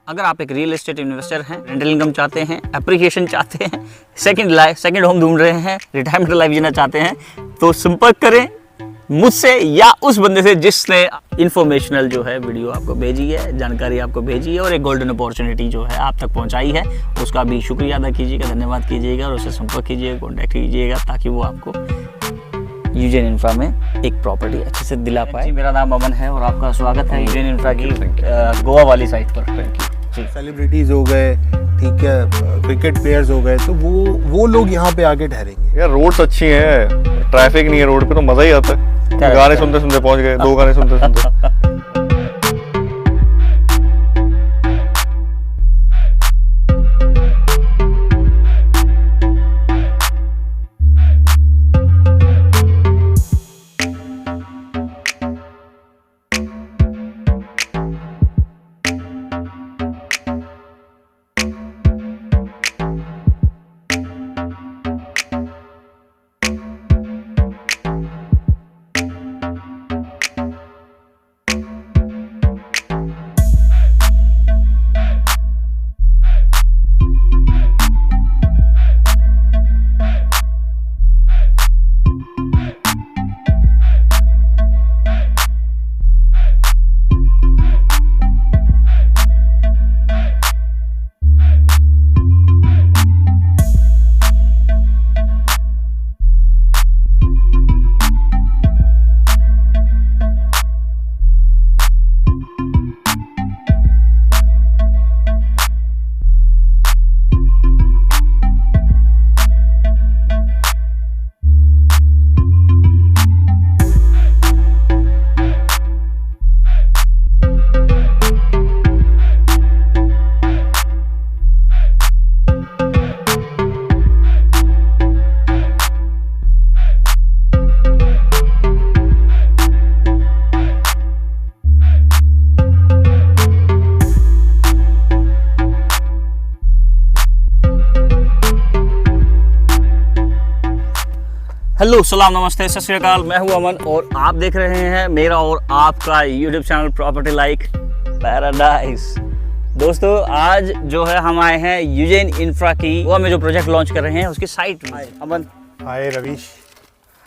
अगर आप एक रियल एस्टेट इन्वेस्टर हैं, रेंटल इनकम चाहते हैं, एप्रिसिएशन चाहते हैं, सेकंड होम ढूंढ रहे हैं, रिटायरमेंट लाइफ जीना चाहते हैं, तो संपर्क करें मुझसे या उस बंदे से जिसने इन्फॉर्मेशनल जो है वीडियो आपको भेजी है, जानकारी आपको भेजी है और एक गोल्डन अपॉर्चुनिटी जो है आप तक पहुंचाई है। उसका भी शुक्रिया अदा कीजिएगा, धन्यवाद कीजिएगा और उससे संपर्क कीजिएगा, कॉन्टैक्ट कीजिएगा ताकि वो आपको यूजेन इंफ्रा में एक प्रॉपर्टी अच्छे से दिला पाए। मेरा नाम अमन है और आपका स्वागत है यूजेन इंफ्रा की गोवा वाली साइट पर। Thank you. सेलिब्रिटीज हो गए, ठीक है, क्रिकेट प्लेयर्स हो गए, तो वो लोग यहाँ पे आके ठहरेंगे। यार रोड्स अच्छी हैं, ट्रैफिक नहीं है रोड पे, तो मजा ही आता है। गाने सुनते सुनते पहुंच गए, 2 गाने सुनते सुनते। हेलो, सलाम, नमस्ते, सत श्री अकाल। मैं हूं अमन और आप देख रहे हैं मेरा और आपका YouTube channel property like paradise. दोस्तों, आज जो है हम आए हैं यूजेन इंफ्रा की गोवा में जो प्रोजेक्ट लॉन्च कर रहे हैं उसकी साइट में। अमन। हाय रवीश।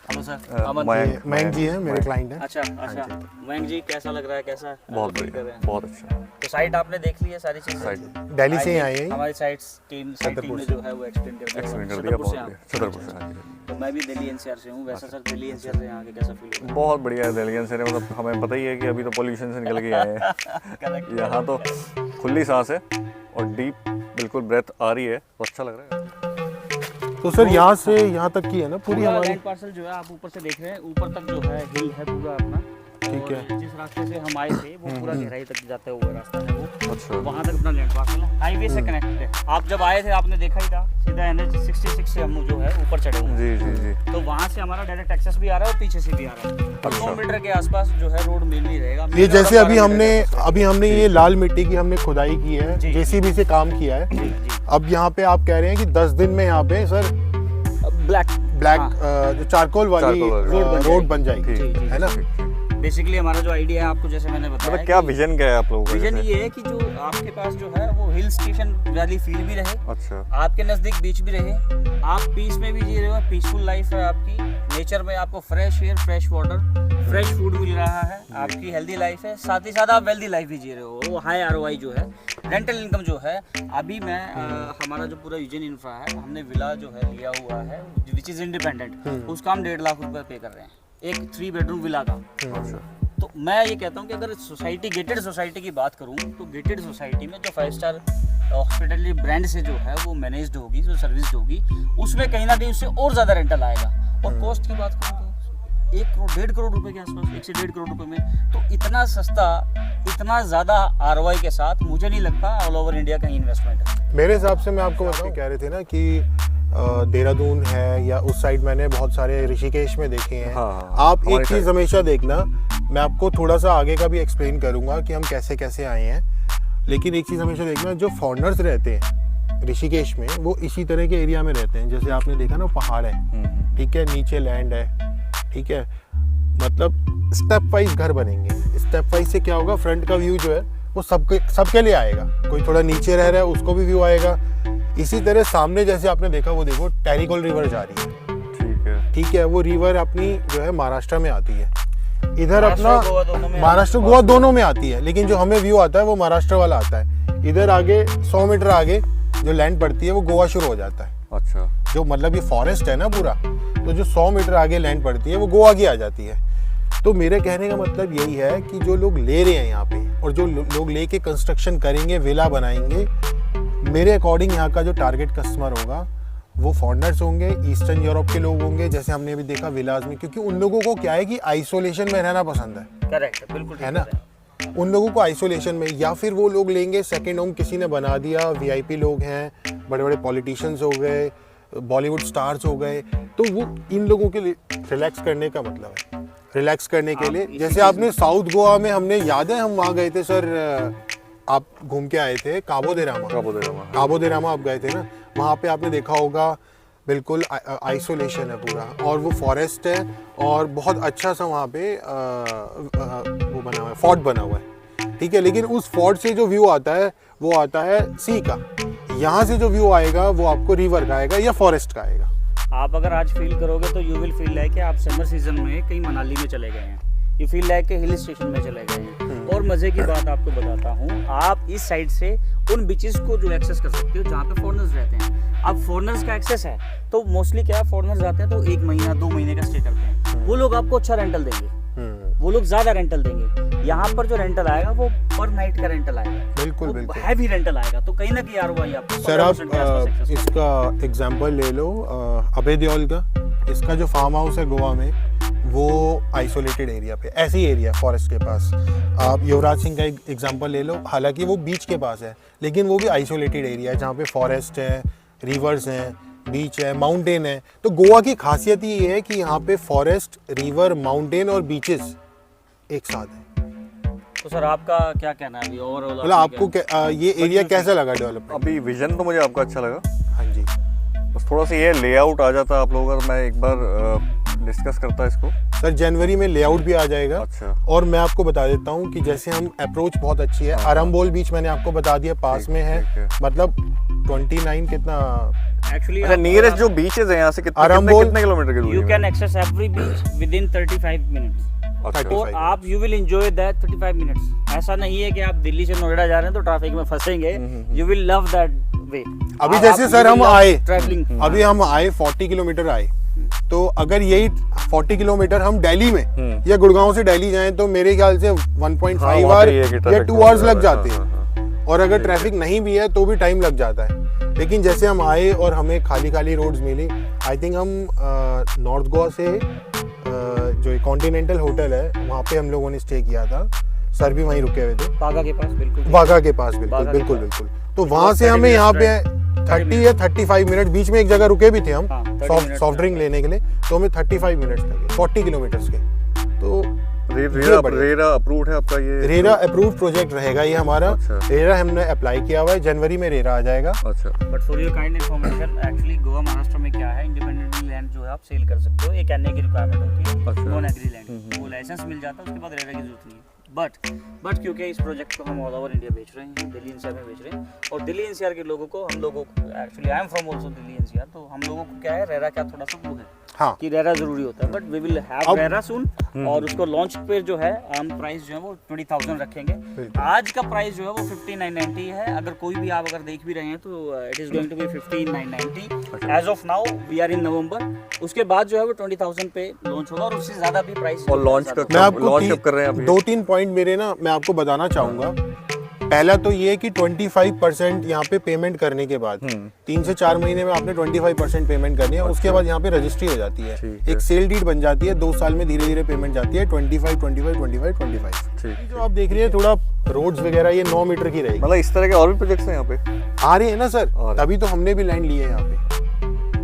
अमन सर। अमन। मयंक जी हैं, मेरे क्लाइंट हैं। अच्छा। मयंक जी, कैसा लग रहा है? कैसा? बहुत बढ़िया, बहुत अच्छा। तो साइट आपने देख ली है, सारी चीजें? दिल्ली से ही आए हैं। हमारी साइट्स टीम में जो है वो एक्सटेंड कर दिया, छतरपुर से। तो मैं भी दिल्ली एनसीआर से हूँ। वैसा सर दिल्ली एनसीआर से यहाँ के कैसा फील हो रहा है? बहुत बढ़िया है दिल्ली एनसीआर, मतलब हमें पता ही है कि अभी तो पोल्यूशन से निकल के आए हैं। यहाँ तो खुली सांस है और डीप बिल्कुल ब्रेथ आ रही है, तो अच्छा लग रहा है। तो सर यहाँ से यहाँ तक की है ना पूरी हमारी लैंड पार्सल जो है आप ऊपर से देख रहे हैं, ऊपर तक जो है हिल है पूरा अपना। ठीक है। जिस रास्ते से हम आए थे वो पूरा गहराई तक जाता हुआ रास्ता है वो। अच्छा। वहाँ तक अपना लैंड पार्सल है, हाईवे से कनेक्टेड है। आप जब आए थे आपने देखा ही था, सीधा NH 66 से हम जो है ऊपर चढ़े हुए हैं। जी। तो वहाँ से हमारा डायरेक्ट एक्सेस भी आ रहा है और पीछे से भी आ रहा है। 2 मीटर के आसपास जो है रोड मेनली रहेगा। ये जैसे अभी हमने ये लाल मिट्टी की हमने खुदाई की है, JCB से काम किया है। अब यहाँ पे आप कह रहे हैं कि 10 दिन में यहाँ पे सर ब्लैक जो चारकोल वाली रोड बन जाएगी, है ना? बेसिकली हमारा जो आइडिया है आपको जैसे मैंने बताया, मतलब क्या विजन क्या है आप लोगों का? विजन ये है कि जो आपके पास जो है वो हिल स्टेशन वाली फील भी रहे। अच्छा। आपके नजदीक बीच भी रहे, आप पीस में भी जी रहे हो, पीसफुल लाइफ है आपकी। नेचर में आपको fresh air, fresh water, fresh food मिल रहा है, आपकी हेल्दी लाइफ है, साथ ही साथ आप वेल्दी लाइफ भी जी रहे हो। वो हाई ROI जो है, रेंटल इनकम जो है। अभी मैं हमारा जो पूरा यूजेन इंफ्रा है, हमने विला जो है लिया हुआ है विच इज इंडिपेंडेंट, उसका हम 1.5 लाख रुपए पे कर रहे हैं, एक 3 बेडरूम विला का। तो मैं ये कहता हूँ कि अगर सोसाइटी, गेटेड सोसाइटी की बात करूँ तो गेटेड सोसाइटी में जो 5 स्टार हॉस्पिटलिटी ब्रांड से जो है वो मैनेज्ड होगी, जो सर्विस होगी, उसमें कहीं ना कहीं उससे और ज़्यादा रेंटल आएगा। और कॉस्ट की बात करूँ तो 1 करोड़ 1.5 करोड़ रुपए के आसपास, 1 से 1.5 करोड़ रुपए में, तो इतना सस्ता, इतना ज़्यादा ROI के साथ मुझे नहीं लगता ऑल ओवर इंडिया कहीं इन्वेस्टमेंट है। मेरे हिसाब से मैं आपको बताऊँ, कह रहे थे ना कि देहरादून है या उस साइड मैंने बहुत सारे ऋषिकेश में देखे हैं। हाँ, आप एक चीज़ हमेशा देखना, मैं आपको थोड़ा सा आगे का भी एक्सप्लेन करूंगा कि हम कैसे कैसे आए हैं, लेकिन एक चीज़ हमेशा देखना, जो फॉरेनर्स रहते हैं ऋषिकेश में वो इसी तरह के एरिया में रहते हैं। जैसे आपने देखा ना, पहाड़ है, ठीक है, नीचे लैंड है, ठीक है, मतलब स्टेप वाइज घर बनेंगे। स्टेप वाइज से क्या होगा, फ्रंट का व्यू जो है वो सबके लिए आएगा। कोई थोड़ा नीचे रह रहा है उसको भी व्यू आएगा। इसी तरह सामने जैसे आपने देखा वो देखो टेरिकोल रिवर जा रही है, ठीक है, वो रिवर अपनी जो है महाराष्ट्र में आती है। इधर अपना महाराष्ट्र गोवा दोनों में आती है, लेकिन जो हमें व्यू आता है वो महाराष्ट्र वाला आता है। इधर आगे 100 मीटर आगे जो लैंड पड़ती है वो गोवा शुरू हो जाता है। अच्छा, जो मतलब ये फॉरेस्ट है ना पूरा, तो जो 100 मीटर आगे लैंड पड़ती है वो गोवा की आ जाती है। तो मेरे कहने का मतलब यही है कि जो लोग ले रहे हैं यहाँ पे और जो लोग लेके कंस्ट्रक्शन करेंगे, विला बनाएंगे, मेरे अकॉर्डिंग यहाँ का जो टारगेट कस्टमर होगा वो फॉरेनर्स होंगे, ईस्टर्न यूरोप के लोग होंगे, जैसे हमने अभी देखा विलाज में, क्योंकि उन लोगों को क्या है कि आइसोलेशन में रहना पसंद है। करेक्ट, बिल्कुल है ना, उन लोगों को आइसोलेशन में, या फिर वो लोग लेंगे सेकंड होम किसी ने बना दिया, वीआईपी लोग हैं, बड़े बड़े पॉलिटिशियंस हो गए, बॉलीवुड स्टार्स हो गए, तो वो इन लोगों के लिए रिलैक्स करने का मतलब है, रिलैक्स करने के लिए। जैसे आपने साउथ गोवा में, हमने याद है हम वहाँ गए थे सर, आप घूम के आए थे काबो दे रामा आप गए थे ना, वहाँ पे आपने देखा होगा बिल्कुल आइसोलेशन है पूरा, और वो फॉरेस्ट है, और बहुत अच्छा सा वहाँ पे वो बना हुआ है, फोर्ट बना हुआ है, ठीक है। लेकिन उस फोर्ट से जो व्यू आता है वो आता है सी का, यहाँ से जो व्यू आएगा वो आपको रिवर का आएगा या फॉरेस्ट का आएगा। आप अगर आज फील करोगे तो यू विल फील लाइक कि आप समर सीजन में कहीं मनाली में चले गए हैं, यू फील लाइक कि हिल स्टेशन में चले गए हैं। और मजे की बात आपको बताता हूँ, आप इस साइड से उन बीचेस को जो एक्सेस कर सकते हो जहाँ पे फॉरेनर्स रहते हैं। अब फॉरेनर्स का एक्सेस है तो मोस्टली क्या है, फॉरेनर्स जाते हैं तो 1 महीना 2 महीने का स्टे करते हैं, वो लोग आपको अच्छा रेंटल देंगे, वो लोग ज्यादा रेंटल देंगे। यहाँ पर जो रेंटल आएगा वो पर नाइट का रेंटल आएगा, बिल्कुल बिल्कुल हैवी रेंटल आएगा, तो कहीं ना कहीं ROI आपको। सर आप इसका एग्जांपल ले लो अभय देओल का, इसका जो फार्म हाउस है गोवा में वो आइसोलेटेड एरिया पे, ऐसी एरिया फॉरेस्ट के पास। आप युवराज सिंह का एक एग्जांपल ले लो, हालांकि वो बीच के पास है लेकिन वो भी आइसोलेटेड एरिया है जहाँ पे फॉरेस्ट है, रिवर्स हैं, बीच है, माउंटेन है। तो गोवा की खासियत ये है कि यहाँ पे फॉरेस्ट, रिवर, माउंटेन और बीचेस एक साथ है। तो सर आपका क्या कहना है अभी ओवरऑल, मतलब आपको ये एरिया कैसा लगा डेवलप? अभी विजन तो मुझे आपका अच्छा लगा, हाँ जी, बस थोड़ा सा ये लेआउट आ जाता आप लोगों का, मैं एक बार डिस्कस करता इसको। सर जनवरी में लेआउट भी आ जाएगा। अच्छा। और मैं आपको बता देता हूँ कि जैसे हम अप्रोच बहुत अच्छी है, अरम्बोल बीच मैंने आपको बता दिया पास में है, मतलब 29 कितना एक्चुअली नियरेस्ट जो बीचेस है यहाँ से कितने किलोमीटर की दूरी you can access every beach within 35 minutes, और आप you will enjoy that 35 minutes. ऐसा नहीं है कि आप दिल्ली से नोएडा जा रहे हैं तो ट्रैफिक में फंसेंगे, you will love that way. अभी जैसे सर हम आए, ट्रैवलिंग, अभी हम आए 40 किलोमीटर आए, तो अगर यही 40 किलोमीटर हम दिल्ली में या गुड़गांव से दिल्ली जाएं तो मेरे ख्याल से 1.5 आवर या 2 आवर्स लग जाते हैं, और अगर ट्रैफिक नहीं भी है तो भी टाइम लग जाता है। लेकिन जैसे हम आए और हमें खाली खाली रोड्स मिली, आई थिंक हम नॉर्थ गोवा से जो कॉन्टिनेंटल होटल है वहाँ पे हम लोगों ने स्टे किया था, सर भी वहीं रुके हुए थे, बागा के पास, बिल्कुल बागा के पास, बिल्कुल। तो वहाँ से हमें यहाँ पे 30 या 35 मिनट, बीच में एक जगह रुके भी थे हम सॉफ्ट ड्रिंक लेने के लिए, तो हमें 35 मिनट्स लगे 40 किलोमीटर्स के। तो रेरा अप्रूव्ड है आपका? ये रेरा अप्रूव्ड प्रोजेक्ट रहेगा ये हमारा। अच्छा। रेरा हमने अप्लाई किया हुआ है, जनवरी में रेरा आ जाएगा। अच्छा। But for your kind information, actually Goa Maharashtra में क्या है, इंडिपेंडेंटली लैंड जो है आप सेल कर सकते हो, एक एनए की रिक्वायरमेंट होती है, अच्छा। नॉन एग्री लैंड, वो लाइसेंस मिल जाता है, उसके बाद रेरा की जरूरत नहीं है। बट क्योंकि इस प्रोजेक्ट को हम ऑल ओवर इंडिया बेच रहे हैं, दिल्ली एनसीआर में बेच रहे हैं, और दिल्ली एनसीआर के लोगों को, हम लोगों को, actually I am from also Delhi NCR, तो हम लोगों को क्या है, रेरा क्या थोड़ा सा वो है, हाँ, कि रेरा जरूरी होता है, but we will have RERA soon. और उसको लॉन्च पे जो है हम प्राइस जो है वो 20,000 रखेंगे। आज का प्राइस जो है वो 15,990 है। अगर कोई भी आप अगर देख भी रहे हैं तो it is going to be 15,990 as of now, we are in November. उसके बाद जो है वो 20,000 पे लॉन्च होगा, और उससे ज्यादा भी प्राइस। और लॉन्च मैं आपको कर रहे हैं अभी 2-3 पॉइंट मेरे ना मैं आपको बताना चाहूंगा। पहला तो ये कि 25% यहाँ पे पेमेंट करने के बाद 3 से 4 महीने में आपने 25% पेमेंट करनी है। उसके बाद यहाँ पे रजिस्ट्री हो जाती है, एक सेल डीड बन जाती है, 2 साल में धीरे धीरे पेमेंट जाती है 25। जो आप देख रही है थोड़ा रोड्स वगैरह ये 9 मीटर की रहेगी। मतलब इस तरह के और भी प्रोजेक्ट्स हैं यहाँ पे आ रहे हैं ना सर, तभी तो हमने भी लैंड लिए है यहाँ पे।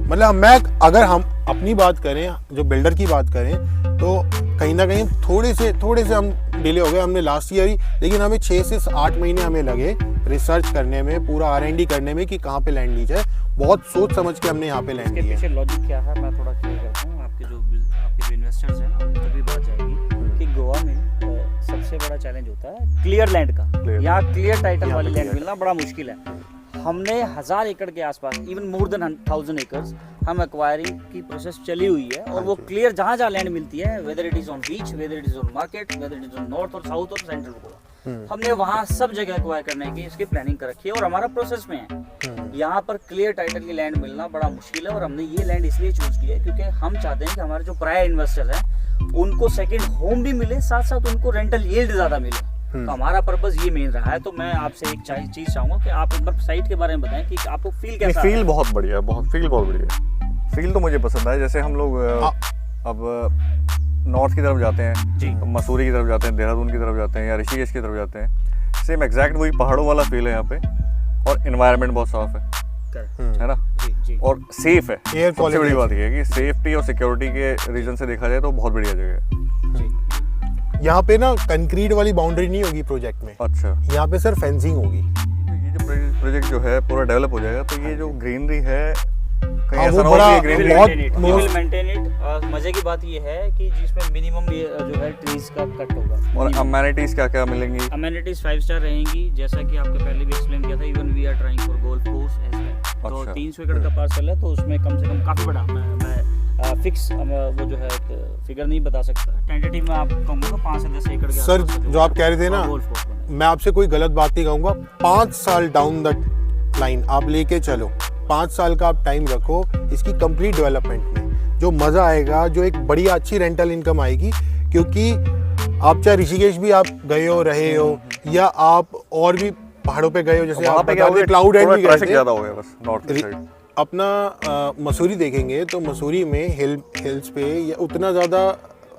मतलब अगर हम अपनी बात करें, जो बिल्डर की बात करें, तो कहीं ना कहीं थोड़े से हम डिले हो गए। हमने लास्ट ईयर ही, लेकिन हमें 6 से 8 महीने हमें लगे रिसर्च करने में, पूरा R&D करने में कि कहाँ पे लैंड ली जाए। बहुत सोच समझ के हमने यहाँ पे लैंड लिया। पीछे लॉजिक क्या है मैं थोड़ा क्लियर करता हूँ। आपके जो इन्वेस्टर्स हैं ना, तभी बात जाएगी कि गोवा में सबसे सबसे बड़ा चैलेंज होता है क्लियर लैंड का। Clear. यहाँ क्लियर टाइटल यहाँ वाली पे लैंड clear मिलना बड़ा मुश्किल है। हमने 1000 एकड़ के आसपास, इवन मोर देन 1000 एकर्स हम एक्वायरिंग की प्रोसेस चली हुई है, और वो क्लियर जहाँ जहाँ लैंड मिलती है, whether it is on beach, whether it is on market, whether it is on north और साउथ और सेंट्रल गोवा, हमने वहाँ सब जगह एक्वायर करने की इसकी प्लानिंग कर रखी है और हमारा प्रोसेस में है। यहाँ पर क्लियर टाइटल की लैंड मिलना बड़ा मुश्किल है, और हमने ये लैंड इसलिए चूज की है क्योंकि हम चाहते हैं कि हमारे जो प्रायर इन्वेस्टर्स हैं उनको सेकंड होम भी मिले, साथ साथ उनको रेंटल यील्ड ज़्यादा मिले। तो हमारा पर्पस ये मेन रहा है। तो मैं आपसे एक चीज़ चाहूँगा कि आप एक बार साइट के बारे में बताएं कि आपको फील कैसा फील बहुत बढ़िया है, बहुत फील बहुत बढ़िया है। फील तो मुझे पसंद है। जैसे हम लोग अब नॉर्थ की तरफ जाते हैं जी, तो मसूरी की तरफ जाते हैं, देहरादून की तरफ जाते हैं या ऋषिकेश की तरफ जाते हैं, सेम एग्जैक्ट वही पहाड़ों वाला फील है यहाँ पे, और एनवायरनमेंट बहुत साफ है ना, जी जी, और सेफ है। Air सबसे quality बड़ी बात ये है कि सेफ्टी और सिक्योरिटी के रीजन से देखा जाए तो बहुत बढ़िया जगह है। जी, यहाँ पे ना कंक्रीट वाली बाउंड्री नहीं होगी प्रोजेक्ट में, अच्छा, यहाँ पे सर फेंसिंग होगी। ये जो प्रोजेक्ट जो है पूरा डेवलप हो जाएगा तो ये जो ग्रीनरी है कहीं हाँ, ऐसा वो ना हो बड़ा- कि We will greenery maintain it. We most- will maintain it. और मजे की बात ये है कि जिसमें मिनिमम जो है ट्रीज का कट होगा। और अमेनिटीज क्या क्या मिलेंगी? अमेनिटीज 5 स्टार रहेंगी, जैसा कि आपको पहले भी एक्सप्लेन किया था। Even we are trying for golf course as well. तो अच्छा। 300 एकड़ का पार्सल है, तो उसमें कम से कम काफ़ी बड़ा, मैं फिक्स वो जो है फिगर नहीं बता सकता। टेंटेटिव में आप कहूँगा तो 5 से 10 एकड़ के सर, आसपास जो आप कह रहे थे ना, गोल्फ कोर्स बनेगा। मैं आपसे कोई गलत बात नहीं कहूँगा। 5 साल डाउन द लाइन आप लेके चलो, 5 साल का आप टाइम रखो इसकी कंप्लीट डेवलपमेंट में, जो मज़ा आएगा, जो एक बढ़िया अच्छी रेंटल इनकम आएगी। क्योंकि आप चाहे ऋषिकेश भी आप गए हो, रहे हो, या आप और भी पहाड़ों पे गए हो, जैसे वहाँ आप पे क्या बता रहे क्लाउड एंड भी गए ट्रैफिक थे। ज़्यादा हो गया बस नॉर्थ की साइड। अपना मसूरी देखेंगे तो मसूरी में हिल्स पे या उतना ज़्यादा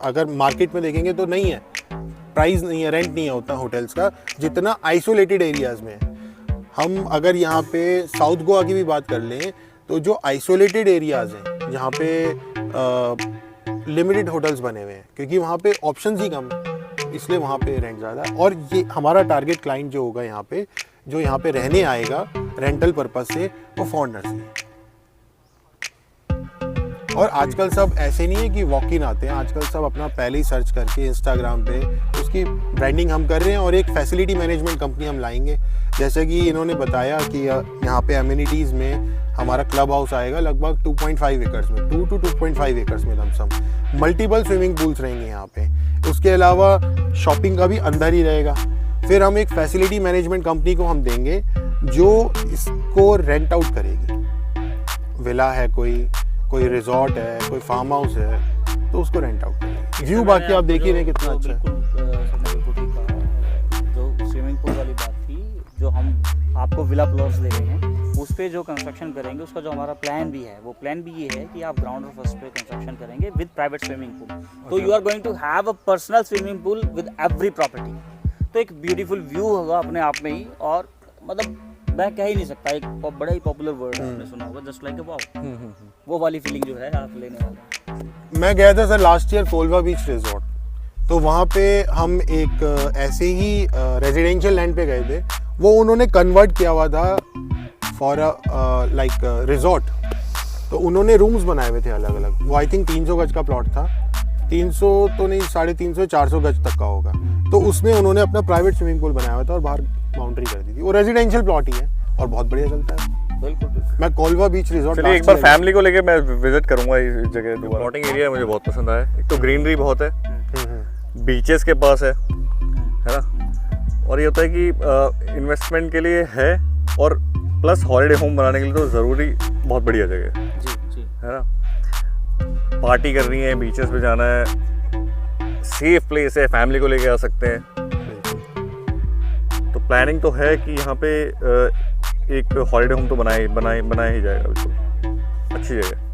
अगर मार्केट में देखेंगे तो नहीं है, प्राइस नहीं है, रेंट नहीं है उतना होटल्स का जितना आइसोलेटेड एरियाज़ में है। हम अगर यहाँ पे साउथ गोवा की भी बात कर लें तो जो आइसोलेटेड एरियाज़ हैं जहाँ पे लिमिटेड होटल्स बने हुए हैं, क्योंकि वहाँ पे ऑप्शंस ही कम है, इसलिए वहाँ पे रेंट ज़्यादा है। और ये हमारा टारगेट क्लाइंट जो होगा यहाँ पे, जो यहाँ पे रहने आएगा रेंटल पर्पस से, वो फॉरेनर्स ही है। और आजकल सब ऐसे नहीं है कि वॉक इन आते हैं, आजकल सब अपना पहले ही सर्च करके इंस्टाग्राम पे उसकी ब्रांडिंग हम कर रहे हैं, और एक फैसिलिटी मैनेजमेंट कंपनी हम लाएंगे। जैसे कि इन्होंने बताया कि यहाँ पे एमिनिटीज़ में हमारा क्लब हाउस आएगा लगभग 2.5 एकर्स में, 2 to 2.5 एकर्स में लमसम। मल्टीपल स्विमिंग पूल्स रहेंगे यहाँ पे। उसके अलावा शॉपिंग का भी अंदर ही रहेगा। फिर हम एक फैसिलिटी मैनेजमेंट कंपनी को हम देंगे जो इसको रेंट आउट करेगी। विला है, कोई रिजॉर्ट है, कोई फार्म हाउस है, तो उसको रेंट आउट करेगी। व्यू बाकी आप देख ही रहे हैं कितना अच्छा है। बिल्कुल ठीक कहा। जो स्विमिंग पूल वाली बात थी, जो हम आपको विला फ्लोर्स दे रहे हैं, उस पे जो कंस्ट्रक्शन करेंगे उसका जो हमारा प्लान भी है, वो प्लान भी ये है कि आप ग्राउंड और फर्स्ट पे कंस्ट्रक्शन करेंगे विद प्राइवेट स्विमिंग पूल। तो you are going to have a personal swimming pool with every property. तो एक ब्यूटीफुल व्यू होगा अपने आप में ही, और मतलब मैं कह ही नहीं सकता, एक बड़ा ही पॉपुलर वर्ड है, आपने सुना होगा, जस्ट लाइक अ वाव। वो वाली फीलिंग जो है आप लेने वाले हैं। मैं गया था sir last year Kolwa beach resort, तो वहाँ पे हम एक ऐसे ही रेजिडेंशियल लैंड पे गए थे। वो उन्होंने कन्वर्ट किया हुआ था फॉर लाइक रिजॉर्ट। तो उन्होंने रूम्स बनाए हुए थे अलग अलग। वो आई थिंक 300 गज का प्लॉट था, 300 तो नहीं, 350 400 गज तक का होगा। तो उसमें उन्होंने अपना प्राइवेट स्विमिंग पूल बनाया हुआ था और बाहर बाउंड्री कर दी थी। वो रेजिडेंशियल प्लॉट ही है और बहुत बढ़िया चलता है। बिल्कुल बिल्कुल। मैं कोलवा बीच रिजॉर्ट चलिए एक बार फैमिली को लेके मैं विजिट करूंगा इस जगह। प्लॉटिंग एरिया मुझे बहुत पसंद आया। एक तो ग्रीनरी बहुत है, बीचेस के पास है ना, और ये होता है कि इन्वेस्टमेंट के लिए है, और प्लस हॉलिडे होम बनाने के लिए तो ज़रूरी बहुत बढ़िया जगह है, जी जी, है ना। पार्टी करनी है, बीचेस पे जाना है, सेफ प्लेस है, फैमिली को लेके आ सकते हैं। तो प्लानिंग तो है कि यहाँ पे एक हॉलिडे होम तो बनाया ही जाएगा। बिल्कुल अच्छी जगह।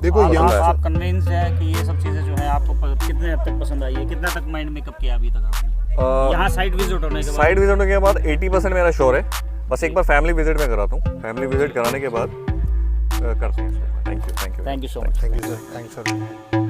देखो आप- यहाँ आप कन्विंस है कि ये सब चीज़ें जो है आपको कितने हद तक पसंद आई है, कितना तक माइंड में कब किया अभी तक आपने? यहाँ साइट विजिट होने के बाद? साइड विजिट होने के बाद 80% मेरा श्योर है। बस एक बार फैमिली विजिट में कराता हूँ। फैमिली विजिट कराने के बाद करते हैं। Thank you thank you so much. Thank you sir, thanks sir.